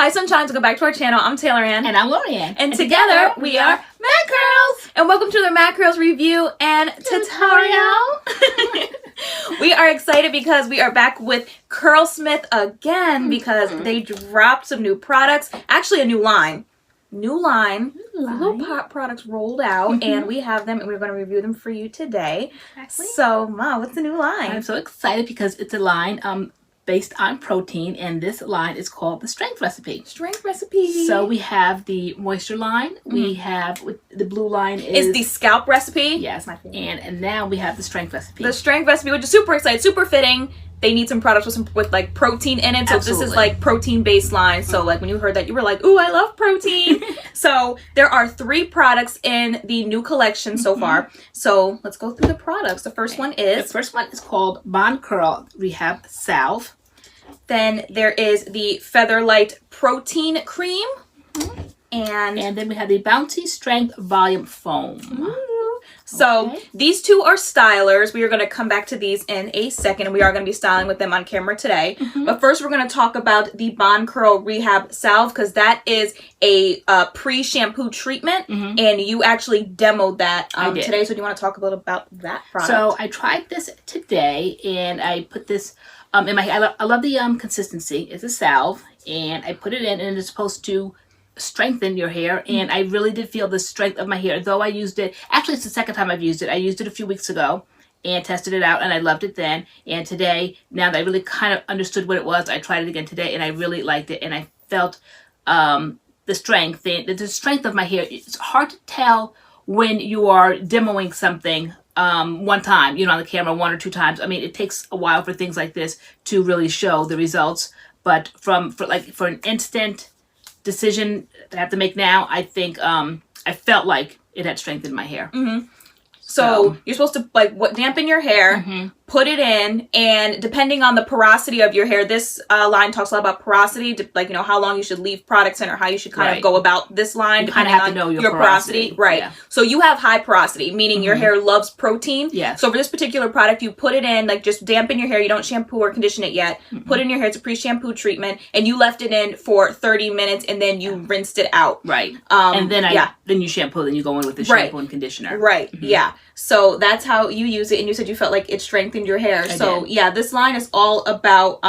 Hi Sunshines, welcome back to our channel. I'm Taylor Ann. And I'm Loriann. And together we are Mac Curls. And welcome to the Mac Curls review and tutorial. We are excited because we are back with Curlsmith again because they dropped some new products. Actually a new line. Little products rolled out and we have them and we're going to review them for you today. Exactly. So, Ma, what's the new line? I'm so excited because it's a line based on protein, and this line is called the Strength Recipe. Strength Recipe. So we have the Moisture line. We have the blue line is the Scalp Recipe. Yes, my favorite. And now we have the Strength Recipe. The Strength Recipe, which is super excited, super fitting. They need some products with like protein in it. So Absolutely. This is like protein based line. So like when you heard that, you were like, ooh, I love protein. So there are 3 products in the new collection so far. So let's go through the products. The first one is called Bond Curl Rehab Salve. Then there is the Featherlight Protein Cream. And then we have the Bounty Strength Volume Foam. So these 2 are stylers. We are going to come back to these in a second. We are going to be styling with them on camera today. But first we're going to talk about the Bond Curl Rehab Salve because that is a pre-shampoo treatment and you actually demoed that today. So do you want to talk a little about that product? So I tried this today and I put this in my hair. I love the consistency. It's a salve and I put it in and it's supposed to strengthen your hair, and I really did feel the strength of my hair. Though I used it, actually it's the second time I've used it. I used it a few weeks ago and tested it out and I loved it then. And today, now that I really kind of understood what it was, I tried it again today and I really liked it and I felt the strength. The strength of my hair. It's hard to tell when you are demoing something one time, on the camera 1 or 2 times. I mean, it takes a while for things like this to really show the results, but for an instant decision to have to make now, I think I felt like it had strengthened my hair. So you're supposed to dampen your hair, put it in, and depending on the porosity of your hair, this line talks a lot about porosity, how long you should leave products in or how you should kind of go about this line. You kind of have to know your porosity. Right. Yeah. So you have high porosity, meaning your hair loves protein. Yes. So for this particular product, you put it in, just dampen your hair. You don't shampoo or condition it yet. Put it in your hair. It's a pre-shampoo treatment, and you left it in for 30 minutes, and then you rinsed it out. Right. And then then you shampoo, then you go in with the shampoo and conditioner. Right. Yeah. So that's how you use it, and you said you felt like it strengthened your hair. So yeah, this line is all about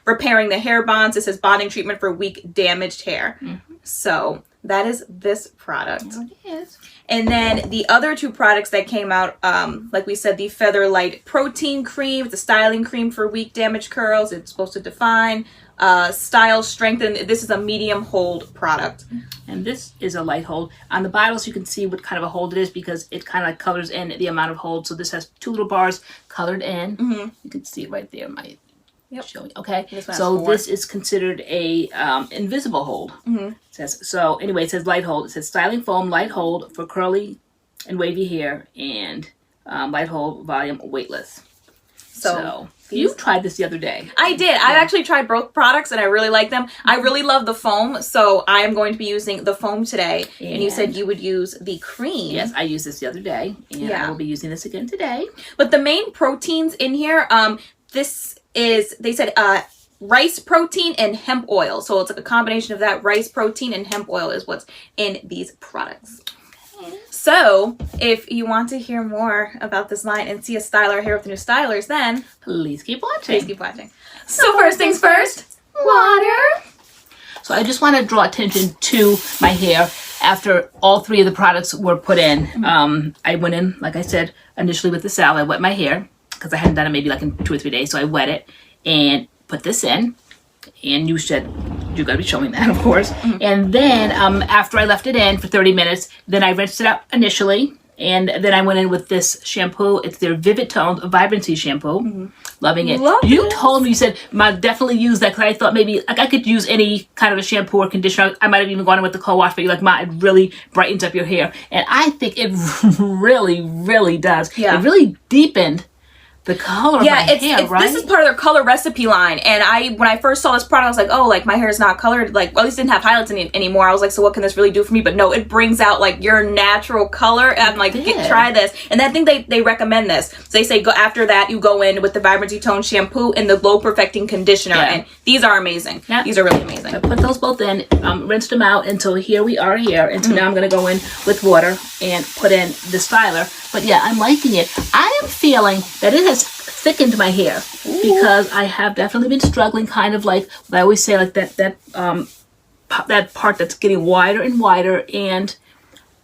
repairing the hair bonds. It says bonding treatment for weak, damaged hair. So that is this product. It is. And then the other 2 products that came out, like we said, the Featherlight Protein Cream. It's a styling cream for weak, damaged curls. It's supposed to define, style, strengthen. This is a medium hold product. And this is a light hold. On the bottles, you can see what kind of a hold it is because it kind of colors in the amount of hold. So this has 2 little bars colored in. You can see it right there. Show you. Okay. So this is considered a invisible hold. It says Anyway, it says light hold. It says styling foam light hold for curly and wavy hair and light hold volume weightless. So you tried this the other day. I did. I've actually tried both products and I really like them. I really love the foam, so I am going to be using the foam today. And you said you would use the cream. Yes, I used this the other day, and I will be using this again today. But the main proteins in here, they said rice protein and hemp oil. So it's like a combination of that. Rice protein and hemp oil is what's in these products. So, if you want to hear more about this line and see a styler here with the new stylers, then please keep watching. So first things first, water. So I just want to draw attention to my hair after all 3 of the products were put in. I went in, like I said, initially with the salve. I wet my hair because I hadn't done it maybe in 2 or 3 days. So I wet it and put this in. And you gotta be showing that, of course. And then after I left it in for 30 minutes, then I rinsed it out initially. And then I went in with this shampoo. It's their Vivid Tones Vibrancy shampoo. Loving it. You told me, you said, definitely use that because I thought maybe I could use any kind of a shampoo or conditioner. I might have even gone in with the co-wash, but you're like, it really brightens up your hair. And I think it really, really does. Yeah. It really deepened the color of Yeah, my hair, right? this is part of their color recipe line. And when I first saw this product, I was like, oh, like my hair is not colored. Like, well, at least it didn't have highlights anymore. I was like, so what can this really do for me? But no, it brings out like your natural color. And I'm like, try this. And I think they recommend this. So they say go after that, you go in with the Vibrancy Tone shampoo and the Glow Perfecting conditioner. Yeah. And these are amazing. Yeah. These are really amazing. I put those both in, rinsed them out until here we are here. And so now I'm going to go in with water and put in the styler. But yeah, I'm liking it. I am feeling that it has thickened my hair because I have definitely been struggling, kind of like what I always say, like that part that's getting wider and wider, and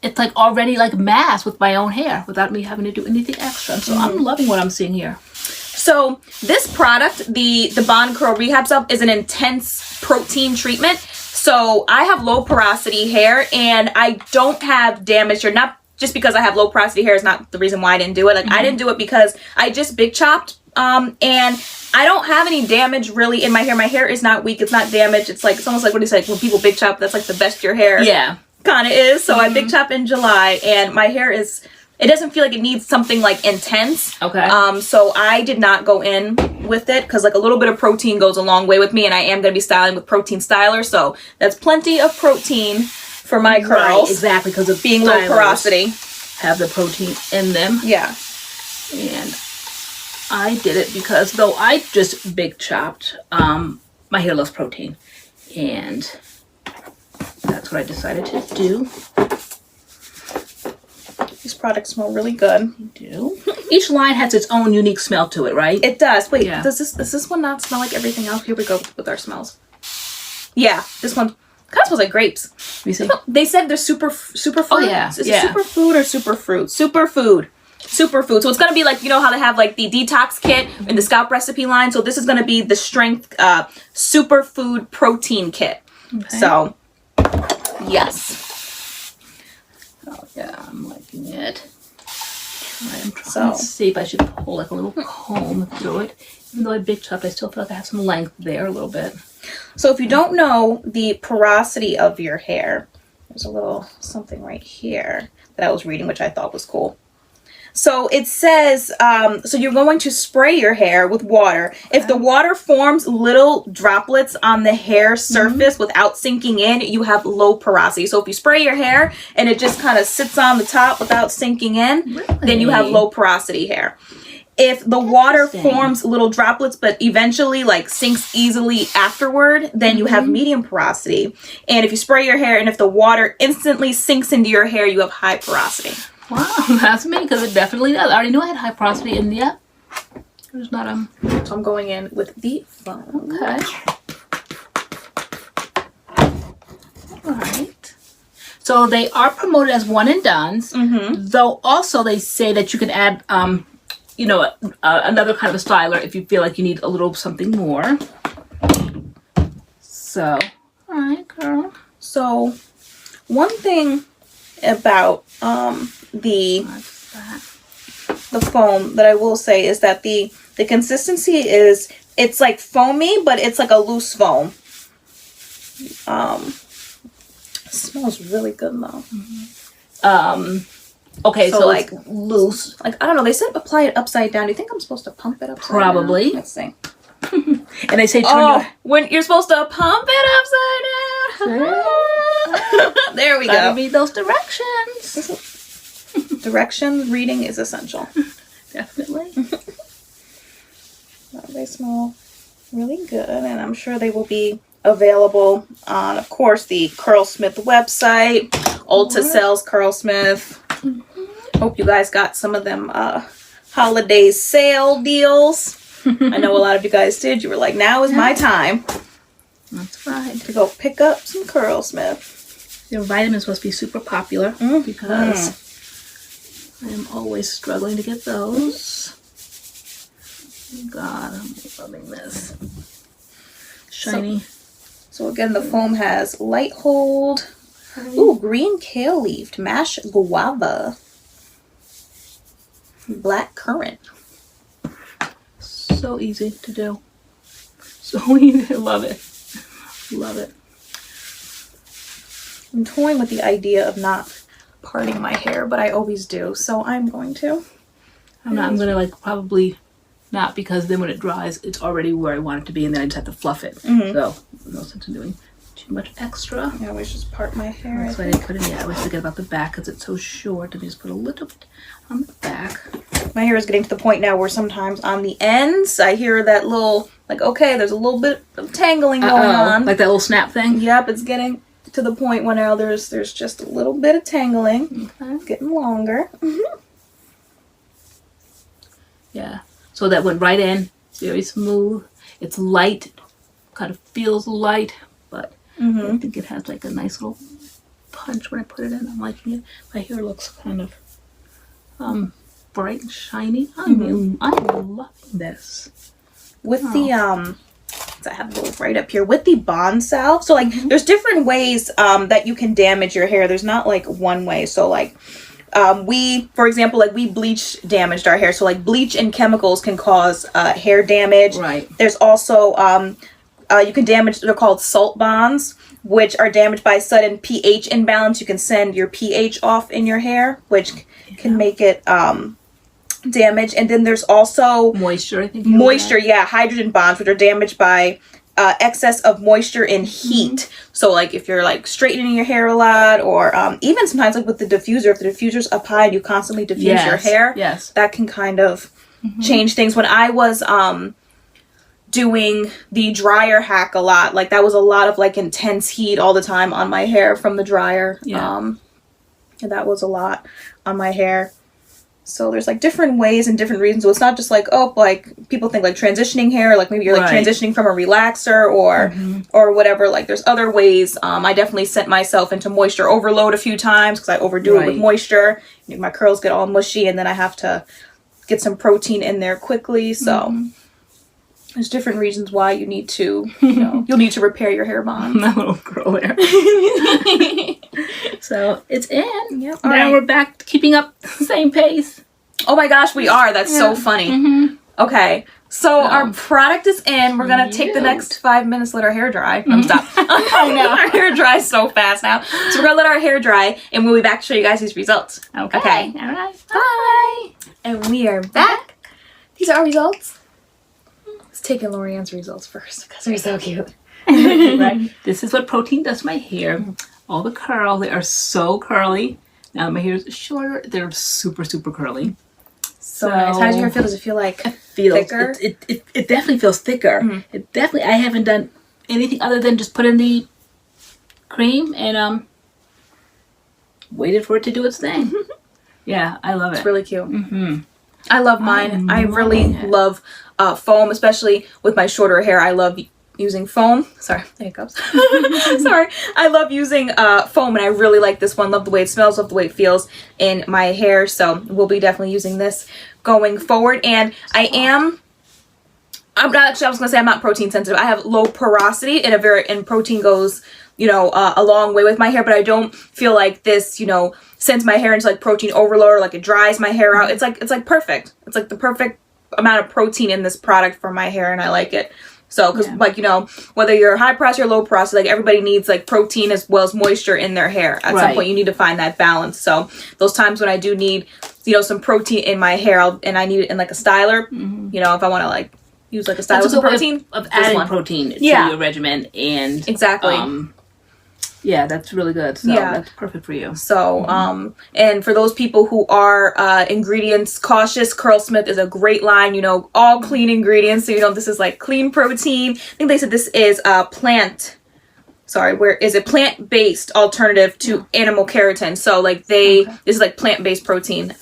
it's like already like masked with my own hair without me having to do anything extra. So I'm loving what I'm seeing here. So this product, the Bond Curl Rehab Stuff, is an intense protein treatment. So I have low porosity hair and I don't have damage or not. Just because I have low porosity hair is not the reason why I didn't do it. Like I didn't do it because I just big chopped and I don't have any damage really in my hair. My hair is not weak. It's not damaged. It's like, it's almost like what do you say, like when people big chop, that's like the best your hair kind of is. So I big chop in July and my hair is, it doesn't feel like it needs something like intense. Okay. So I did not go in with it because like a little bit of protein goes a long way with me, and I am going to be styling with Protein Styler. So that's plenty of protein for my curls. Right, exactly, because of being low porosity. Have the protein in them. Yeah. And I did it because though I just big chopped, my hair loves protein. And that's what I decided to do. These products smell really good. They do. Each line has its own unique smell to it, right? It does. Wait, Yeah. does this one not smell like everything else? Here we go with our smells. Yeah, this one kind of smells like grapes. You see? They said they're superfood. Oh, yeah. Is Yeah. it superfood or superfruit? Superfood. Superfood. So it's going to be like, you know how they have like the detox kit in the scalp recipe line? So this is going to be the strength superfood protein kit. Okay. So, yes. Oh, yeah, I'm liking it. I'm trying So- to see if I should pull like a little comb through it. Even though I big chopped, I still feel like I have some length there a little bit. So if you don't know the porosity of your hair, there's a little something right here that I was reading, which I thought was cool. So it says, so you're going to spray your hair with water. If the water forms little droplets on the hair surface without sinking in, you have low porosity. So if you spray your hair and it just kind of sits on the top without sinking in, then you have Really? low porosity hair. If the water Interesting. forms little droplets but eventually like sinks easily afterward, then you have medium porosity. And if you spray your hair and if the water instantly sinks into your hair, you have high porosity. Wow, that's me, because it definitely does. I already knew I had high porosity, and yeah, there's not So I'm going in with the foam. okay. All right. So they are promoted as one and dones, though also they say that you can add, another kind of a styler if you feel like you need a little something more. So, all right, girl. So one thing about the What's that? foam that I will say is that the consistency is, it's like foamy, but it's like a loose foam. It smells really good though. Okay, So, so like, like loose. Like, I don't know, they said apply it upside down. Do you think I'm supposed to pump it upside Probably. down? Let's see. And they say turn Oh, your... when you're supposed to pump it upside down. There we Gotta go. read those directions. Direction reading is essential. Definitely. They smell really good, and I'm sure they will be available on, of course, the Curlsmith website. Ulta sells Curlsmith. Hope you guys got some of them holiday sale deals. I know a lot of you guys did. You were like, now is my time That's right. to go pick up some Curlsmith. Their vitamins must be super popular because I am always struggling to get those. God, I'm loving this. Shiny. So again, the foam has light hold. Ooh, green kale leaf, mashed guava, black currant. So easy to do. So easy. I love it. Love it. I'm toying with the idea of not parting my hair, but I always do, so I'm going to. I'm gonna like probably not because then when it dries, it's already where I want it to be, and then I just have to fluff it. Mhm. So no sense in doing too much extra. I always just part my hair. That's why I didn't put it in. I always forget about the back because it's so short. And just put a little bit on the back. My hair is getting to the point now where sometimes on the ends I hear that little, like, okay, there's a little bit of tangling going on. Like that little snap thing. Yep, it's getting to the point where now there's just a little bit of tangling. Okay. It's getting longer. Yeah. So that went right in. Very smooth. It's light. Kind of feels light, but I think it has like a nice little punch when I put it in. I'm liking it. My hair looks kind of bright and shiny. I'm loving this. With the so I have a little right up here with the Bond salve. So like there's different ways that you can damage your hair. There's not like one way. So like we, for example, like we bleach damaged our hair. So like bleach and chemicals can cause hair damage. Right. There's also you can damage, they're called salt bonds, which are damaged by sudden pH imbalance. You can send your pH off in your hair, which can make it damage. And then there's also Moisture, I think. moisture, yeah, hydrogen bonds, which are damaged by excess of moisture and heat. So like if you're like straightening your hair a lot, or even sometimes like with the diffuser, if the diffuser's up high and you constantly diffuse your hair, that can kind of change things. When I was doing the dryer hack a lot, like that was a lot of like intense heat all the time on my hair from the dryer. And that was a lot on my hair. So there's like different ways and different reasons. So it's not just like, oh, like people think like transitioning hair, like maybe you're like transitioning from a relaxer or whatever. Like there's other ways. I definitely sent myself into moisture overload a few times because I overdo it with moisture. My curls get all mushy and then I have to get some protein in there quickly. So there's different reasons why you need to, you'll need to repair your hair bonds. My little girl hair. So it's in. Yep. Now we're back to keeping up the same pace. Oh my gosh, we are. That's so funny. Okay. So our product is in. We're going to take the next 5 minutes, let our hair dry. Stop. I know. Our hair dries so fast now. So we're going to let our hair dry and we'll be back to show you guys these results. Okay. All right. Bye. And we are back. These are our results. Let's take in Lorianne's results first because they're so cute. Right. This is what protein does to my hair. All the curl, they are so curly. Now that my hair is shorter, they're super, super curly. So nice. How does your hair feel? Does it feel like thicker? It definitely feels thicker. It definitely, I haven't done anything other than just put in the cream and waited for it to do its thing. Yeah, I love it. It's really cute. I love mine. I really love foam, especially with my shorter hair. I love using foam. Sorry, hiccups. Sorry. I love using foam and I really like this one. Love the way it smells, love the way it feels in my hair. So we'll be definitely using this going forward. And I'm not actually, I was gonna say I'm not protein sensitive. I have low porosity and protein goes, a long way with my hair, but I don't feel like this, sends my hair into like protein overload or like it dries my hair out. It's like perfect. It's like the perfect amount of protein in this product for my hair and I like it. So, because whether you're high porosity or low porosity, like everybody needs like protein as well as moisture in their hair. At some point you need to find that balance. So those times when I do need, some protein in my hair and I need it in like a styler, if I want to like use like a styler with protein. Of adding protein to your regimen and yeah, that's really good. So that's perfect for you. So, and for those people who are ingredients cautious, Curlsmith is a great line, all clean ingredients. So, this is like clean protein. I think they said this is plant-based alternative to animal keratin. So like this is like plant-based protein,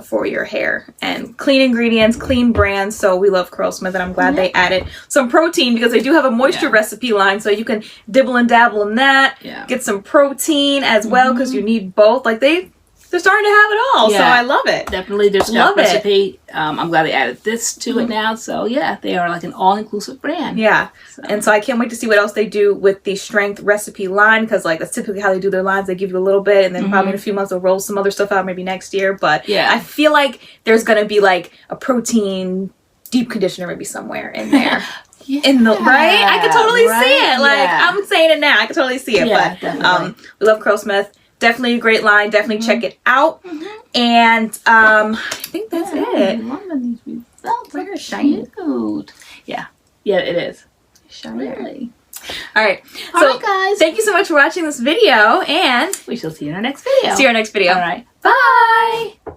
for your hair and clean ingredients, clean brands. So we love Curlsmith and I'm glad they added some protein because they do have a moisture recipe line. So you can dibble and dabble in that, get some protein as well because you need both. Like they're starting to have it all. So I love it. Definitely their scalp recipe. I'm glad they added this to it now. So yeah, they are like an all-inclusive brand. Yeah. And so I can't wait to see what else they do with the strength recipe line because like that's typically how they do their lines. They give you a little bit and then probably in a few months they'll roll some other stuff out maybe next year. But I feel like there's going to be like a protein deep conditioner maybe somewhere in there. Right? I can totally see it. Like I'm saying it now. I can totally see it. But we love Curlsmith. definitely a great line. Definitely check it out. And I think that's it. They're shiny. Cute. Yeah, it is. Shiny. Really. All right. All So right, guys. thank you so much for watching this video, and We shall see you in our next video. see you in our next video. All right. Bye.